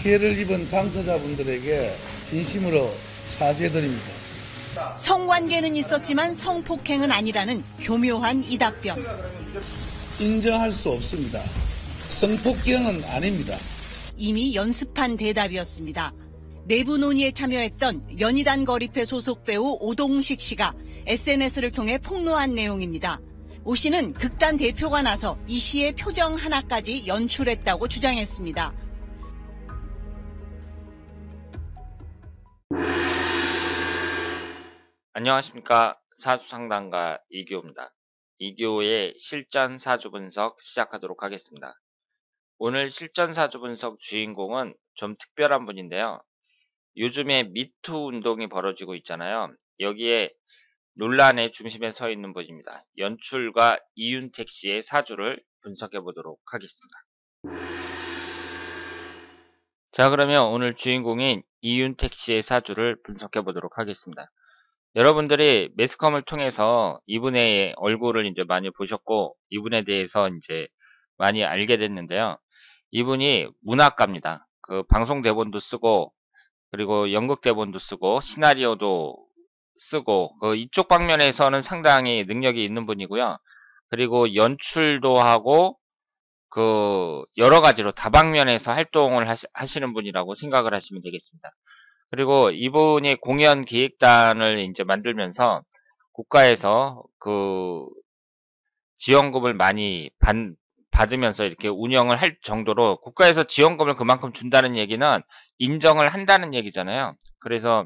피해를 입은 당사자분들에게 진심으로 사죄드립니다. 성관계는 있었지만 성폭행은 아니라는 교묘한 이 답변. 인정할 수 없습니다. 성폭행은 아닙니다. 이미 연습한 대답이었습니다. 내부 논의에 참여했던 연희단 거리패 소속 배우 오동식 씨가 SNS를 통해 폭로한 내용입니다. 오 씨는 극단 대표가 나서 이 씨의 표정 하나까지 연출했다고 주장했습니다. 안녕하십니까. 사주상담가 이규호입니다. 이규호의 실전 사주 분석 시작하도록 하겠습니다. 오늘 실전 사주 분석 주인공은 좀 특별한 분인데요. 요즘에 미투 운동이 벌어지고 있잖아요. 여기에 논란의 중심에 서 있는 분입니다. 연출가 이윤택 씨의 사주를 분석해 보도록 하겠습니다. 자, 그러면 오늘 주인공인 이윤택 씨의 사주를 분석해 보도록 하겠습니다. 여러분들이 매스컴을 통해서 이분의 얼굴을 이제 많이 보셨고, 이분에 대해서 이제 많이 알게 됐는데요. 이분이 문학가입니다. 그 방송 대본도 쓰고, 그리고 연극 대본도 쓰고, 시나리오도 쓰고, 이쪽 방면에서는 상당히 능력이 있는 분이고요. 그리고 연출도 하고, 여러 가지로 다방면에서 활동을 하시는 분이라고 생각을 하시면 되겠습니다. 그리고 이분이 공연 기획단을 이제 만들면서 국가에서 지원금을 많이 받으면서 이렇게 운영을 할 정도로, 국가에서 지원금을 그만큼 준다는 얘기는 인정을 한다는 얘기잖아요. 그래서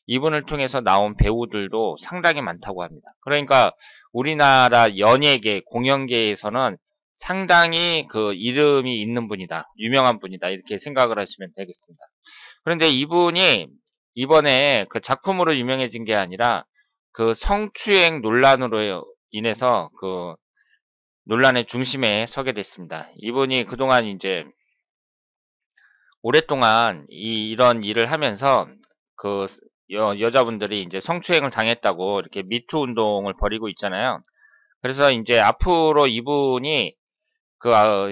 이분을 통해서 나온 배우들도 상당히 많다고 합니다. 그러니까 우리나라 연예계, 공연계에서는 상당히 이름이 있는 분이다, 유명한 분이다, 이렇게 생각을 하시면 되겠습니다. 그런데 이분이 이번에 작품으로 유명해진 게 아니라 성추행 논란으로 인해서 논란의 중심에 서게 됐습니다. 이분이 그동안 이제 오랫동안 이런 일을 하면서 여자분들이 이제 성추행을 당했다고 이렇게 미투 운동을 벌이고 있잖아요. 그래서 이제 앞으로 이분이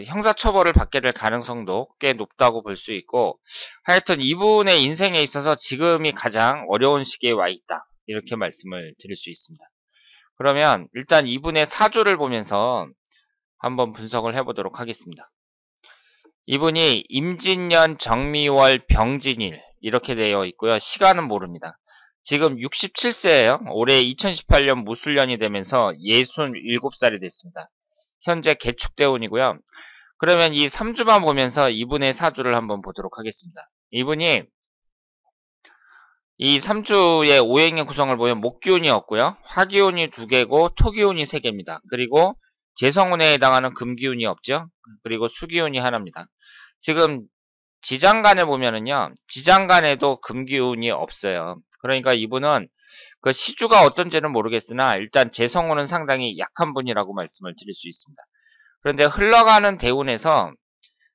형사처벌을 받게 될 가능성도 꽤 높다고 볼 수 있고, 하여튼 이분의 인생에 있어서 지금이 가장 어려운 시기에 와 있다, 이렇게 말씀을 드릴 수 있습니다. 그러면 일단 이분의 사주를 보면서 한번 분석을 해보도록 하겠습니다. 이분이 임진년 정미월 병진일 이렇게 되어 있고요. 시간은 모릅니다. 지금 67세예요. 올해 2018년 무술년이 되면서 67살이 됐습니다. 현재 개축대운이고요. 그러면 이 3주만 보면서 이분의 사주를 한번 보도록 하겠습니다. 이분이 이 3주의 오행의 구성을 보면 목기운이 없고요. 화기운이 2개고 토기운이 3개입니다. 그리고 재성운에 해당하는 금기운이 없죠. 그리고 수기운이 하나입니다. 지금 지장간을 보면은요, 지장간에도 금기운이 없어요. 그러니까 이분은 시주가 어떤지는 모르겠으나 일단 재성운은 상당히 약한 분이라고 말씀을 드릴 수 있습니다. 그런데 흘러가는 대운에서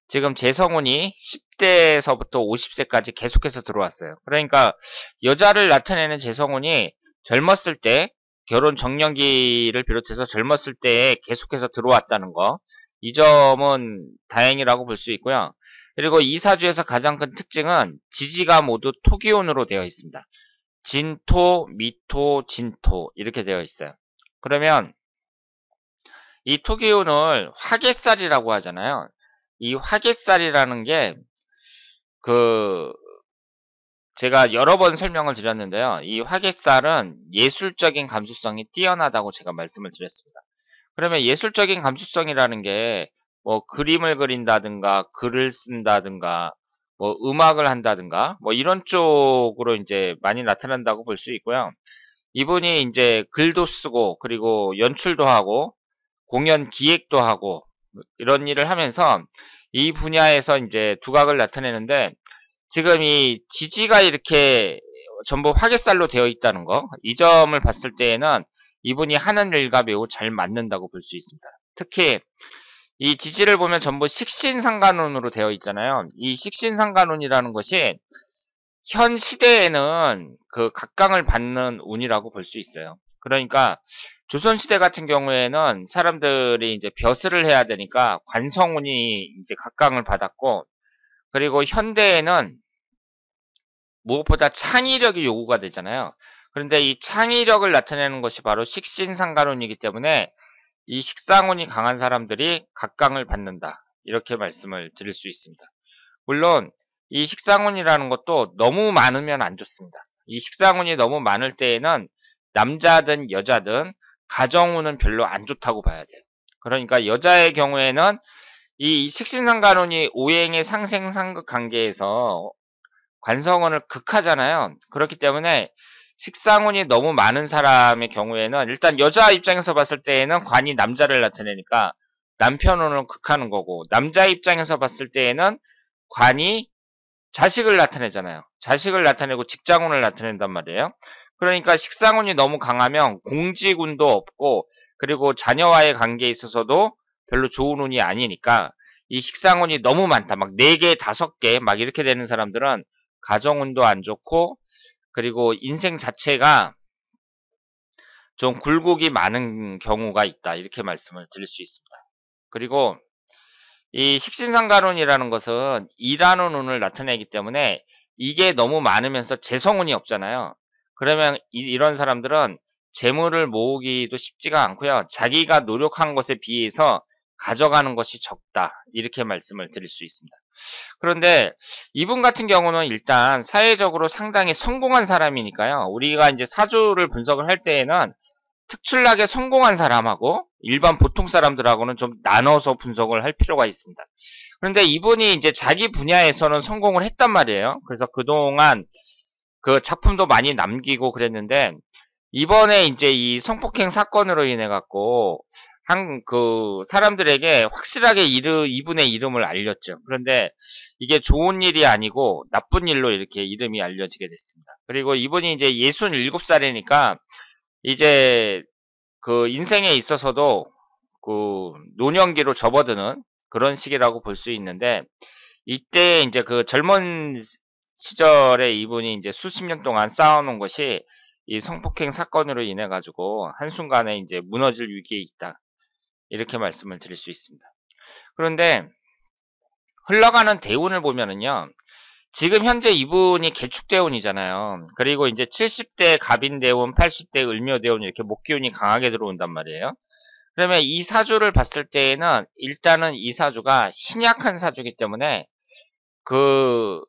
지금 재성운이 10대에서부터 50세까지 계속해서 들어왔어요. 그러니까 여자를 나타내는 재성운이 젊었을 때, 결혼 정년기를 비롯해서 젊었을 때에 계속해서 들어왔다는 거, 이 점은 다행이라고 볼 수 있고요. 그리고 이 사주에서 가장 큰 특징은 지지가 모두 토기운으로 되어 있습니다. 진토, 미토, 진토 이렇게 되어 있어요. 그러면 이 토기운을 화개살이라고 하잖아요. 이 화개살이라는 게 제가 여러 번 설명을 드렸는데요. 이 화개살은 예술적인 감수성이 뛰어나다고 제가 말씀을 드렸습니다. 그러면 예술적인 감수성이라는 게 그림을 그린다든가 글을 쓴다든가 음악을 한다든가 이런 쪽으로 이제 많이 나타난다고 볼 수 있고요. 이분이 이제 글도 쓰고 그리고 연출도 하고 공연 기획도 하고 이런 일을 하면서 이 분야에서 이제 두각을 나타내는데, 지금 이 지지가 이렇게 전부 화개살로 되어 있다는 거, 이 점을 봤을 때에는 이분이 하는 일과 매우 잘 맞는다고 볼 수 있습니다. 특히 이 지지를 보면 전부 식신상관운으로 되어 있잖아요. 이 식신상관운이라는 것이 현 시대에는 각광을 받는 운이라고 볼 수 있어요. 그러니까 조선시대 같은 경우에는 사람들이 이제 벼슬을 해야 되니까 관성운이 이제 각광을 받았고, 그리고 현대에는 무엇보다 창의력이 요구가 되잖아요. 그런데 이 창의력을 나타내는 것이 바로 식신상간혼이기 때문에 이 식상운이 강한 사람들이 각광을 받는다. 이렇게 말씀을 드릴 수 있습니다. 물론 이 식상운이라는 것도 너무 많으면 안 좋습니다. 이 식상운이 너무 많을 때에는 남자든 여자든 가정운은 별로 안 좋다고 봐야 돼요. 그러니까 여자의 경우에는 이 식신상간운이 오행의 상생상극 관계에서 관성운을 극하잖아요. 그렇기 때문에 식상운이 너무 많은 사람의 경우에는 일단 여자 입장에서 봤을 때에는 관이 남자를 나타내니까 남편운을 극하는 거고, 남자 입장에서 봤을 때에는 관이 자식을 나타내잖아요. 자식을 나타내고 직장운을 나타낸단 말이에요. 그러니까 식상운이 너무 강하면 공직운도 없고, 그리고 자녀와의 관계에 있어서도 별로 좋은 운이 아니니까 이 식상운이 너무 많다. 막 4개, 5개 막 이렇게 되는 사람들은 가정운도 안 좋고, 그리고 인생 자체가 좀 굴곡이 많은 경우가 있다. 이렇게 말씀을 드릴 수 있습니다. 그리고 이 식신상간운이라는 것은 일하는 운을 나타내기 때문에 이게 너무 많으면서 재성운이 없잖아요. 그러면 이런 사람들은 재물을 모으기도 쉽지가 않고요. 자기가 노력한 것에 비해서 가져가는 것이 적다. 이렇게 말씀을 드릴 수 있습니다. 그런데 이분 같은 경우는 일단 사회적으로 상당히 성공한 사람이니까요. 우리가 이제 사주를 분석을 할 때에는 특출나게 성공한 사람하고 일반 보통 사람들하고는 좀 나눠서 분석을 할 필요가 있습니다. 그런데 이분이 이제 자기 분야에서는 성공을 했단 말이에요. 그래서 그동안 그 작품도 많이 남기고 그랬는데, 이번에 이제 이 성폭행 사건으로 인해 갖고 그 사람들에게 확실하게 이분의 이름을 알렸죠. 그런데 이게 좋은 일이 아니고 나쁜 일로 이렇게 이름이 알려지게 됐습니다. 그리고 이분이 이제 67살이니까 이제 그 인생에 있어서도 그 노년기로 접어드는 그런 시기라고 볼 수 있는데, 이때 이제 그 젊은 시절에 이분이 이제 수십 년 동안 쌓아놓은 것이 이 성폭행 사건으로 인해 가지고 한순간에 이제 무너질 위기에 있다. 이렇게 말씀을 드릴 수 있습니다. 그런데 흘러가는 대운을 보면은요, 지금 현재 이분이 개축대운이잖아요. 그리고 이제 70대 갑인대운, 80대 을묘대운 이렇게 목기운이 강하게 들어온단 말이에요. 그러면 이 사주를 봤을 때에는 일단은 이 사주가 신약한 사주이기 때문에 그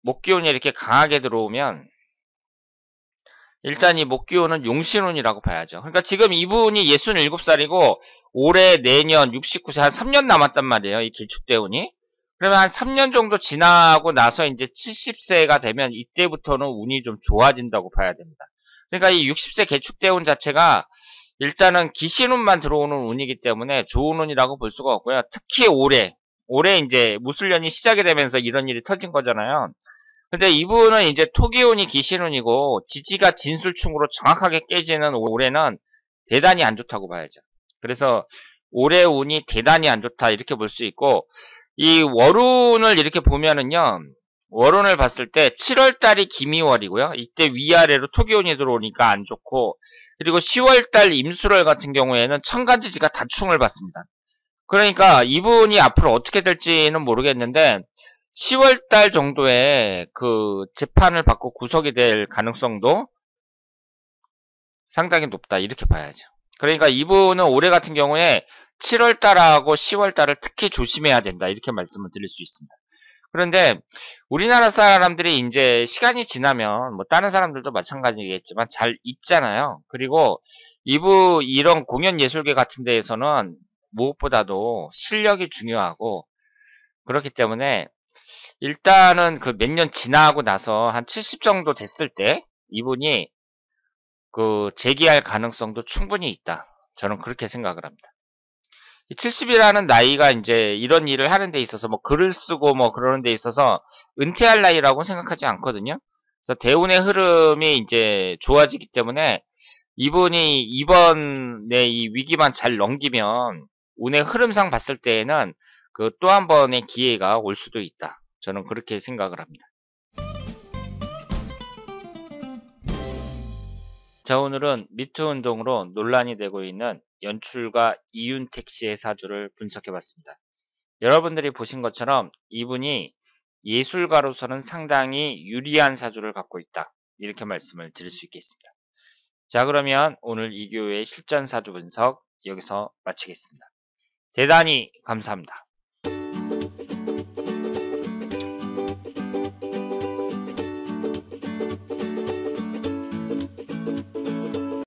목기운이 이렇게 강하게 들어오면 일단 이 목기운은 용신운이라고 봐야죠. 그러니까 지금 이분이 67살이고 올해 내년 69세 한 3년 남았단 말이에요. 이 개축대운이. 그러면 한 3년 정도 지나고 나서 이제 70세가 되면 이때부터는 운이 좀 좋아진다고 봐야 됩니다. 그러니까 이 60세 개축대운 자체가 일단은 기신운만 들어오는 운이기 때문에 좋은 운이라고 볼 수가 없고요. 특히 올해 이제 무술년이 시작이 되면서 이런 일이 터진 거잖아요. 근데 이분은 이제 토기운이 기신운이고 지지가 진술충으로 정확하게 깨지는 올해는 대단히 안 좋다고 봐야죠. 그래서 올해 운이 대단히 안 좋다 이렇게 볼 수 있고, 이 월운을 이렇게 보면은요, 월운을 봤을 때 7월달이 기미월이고요. 이때 위아래로 토기운이 들어오니까 안 좋고, 그리고 10월달 임수월 같은 경우에는 천간지지가 다충을 받습니다. 그러니까 이분이 앞으로 어떻게 될지는 모르겠는데 10월달 정도에 그 재판을 받고 구속이 될 가능성도 상당히 높다 이렇게 봐야죠. 그러니까 이분은 올해 같은 경우에 7월달하고 10월달을 특히 조심해야 된다 이렇게 말씀을 드릴 수 있습니다. 그런데 우리나라 사람들이 이제 시간이 지나면 뭐 다른 사람들도 마찬가지겠지만 잘 잊잖아요. 그리고 이런 공연 예술계 같은 데에서는 무엇보다도 실력이 중요하고, 그렇기 때문에 일단은 그 몇 년 지나고 나서 한 70 정도 됐을 때 이분이 그 재기할 가능성도 충분히 있다. 저는 그렇게 생각을 합니다. 70이라는 나이가 이제 이런 일을 하는 데 있어서 뭐 글을 쓰고 뭐 그러는 데 있어서 은퇴할 나이라고 생각하지 않거든요. 그래서 대운의 흐름이 이제 좋아지기 때문에 이분이 이번에 이 위기만 잘 넘기면 운의 흐름상 봤을 때에는 그 또 한 번의 기회가 올 수도 있다. 저는 그렇게 생각을 합니다. 자, 오늘은 미투 운동으로 논란이 되고 있는 연출가 이윤택 씨의 사주를 분석해 봤습니다. 여러분들이 보신 것처럼 이분이 예술가로서는 상당히 유리한 사주를 갖고 있다. 이렇게 말씀을 드릴 수 있겠습니다. 자, 그러면 오늘 이교의 실전 사주 분석 여기서 마치겠습니다. 대단히 감사합니다.